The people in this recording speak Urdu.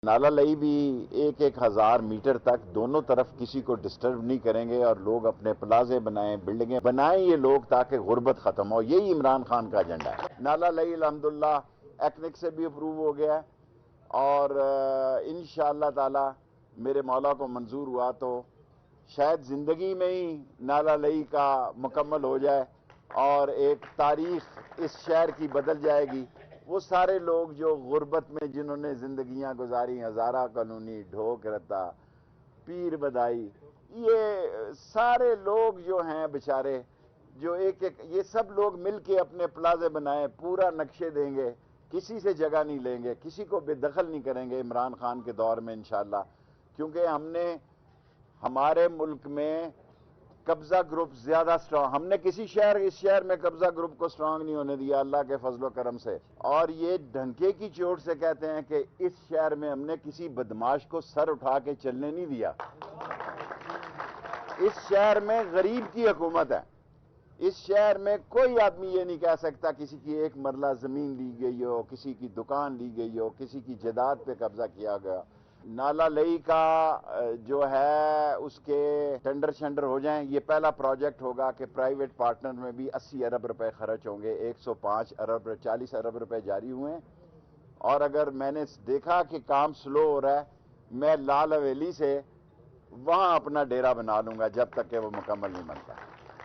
نالا لئی بھی 1,000 میٹر تک دونوں طرف کسی کو ڈسٹرب نہیں کریں گے اور لوگ اپنے پلازے بنائیں، بلڈنگیں بنائیں یہ لوگ تاکہ غربت ختم ہو. یہی عمران خان کا ایجنڈا ہے. نالا لئی الحمدللہ ایکنک سے بھی اپروو ہو گیا ہے اور انشاءاللہ تعالی میرے مولا کو منظور ہوا تو شاید زندگی میں ہی نالا لئی کا مکمل ہو جائے اور ایک تاریخ اس شہر کی بدل جائے گی. وہ سارے لوگ جو غربت میں جنہوں نے زندگیاں گزاری، ہزارہ کالونی، ڈھوک رتا، پیر بدائی، یہ سارے لوگ جو ہیں بیچارے جو یہ سب لوگ مل کے اپنے پلازے بنائے، پورا نقشے دیں گے، کسی سے جگہ نہیں لیں گے، کسی کو بے دخل نہیں کریں گے عمران خان کے دور میں انشاءاللہ. کیونکہ ہم نے ہمارے ملک میں قبضہ گروپ زیادہ سٹرانگ، ہم نے کسی اس شہر میں قبضہ گروپ کو سٹرانگ نہیں ہونے دیا اللہ کے فضل و کرم سے. اور یہ ڈھنکے کی چوٹ سے کہتے ہیں کہ اس شہر میں ہم نے کسی بدماش کو سر اٹھا کے چلنے نہیں دیا. اس شہر میں غریب کی حکومت ہے. اس شہر میں کوئی آدمی یہ نہیں کہہ سکتا کسی کی ایک مرلہ زمین لی گئی ہو، کسی کی دکان لی گئی ہو، کسی کی جائیداد پہ قبضہ کیا گیا. نالا لئی کا جو ہے اس کے ٹینڈر شنڈر ہو جائیں. یہ پہلا پروجیکٹ ہوگا کہ پرائیویٹ پارٹنر میں بھی 80 ارب روپے خرچ ہوں گے. 105 ارب 40 ارب روپے جاری ہوئے ہیں. اور اگر میں نے دیکھا کہ کام سلو ہو رہا ہے، میں لال حویلی سے وہاں اپنا ڈیرا بنا لوں گا جب تک کہ وہ مکمل نہیں بنتا.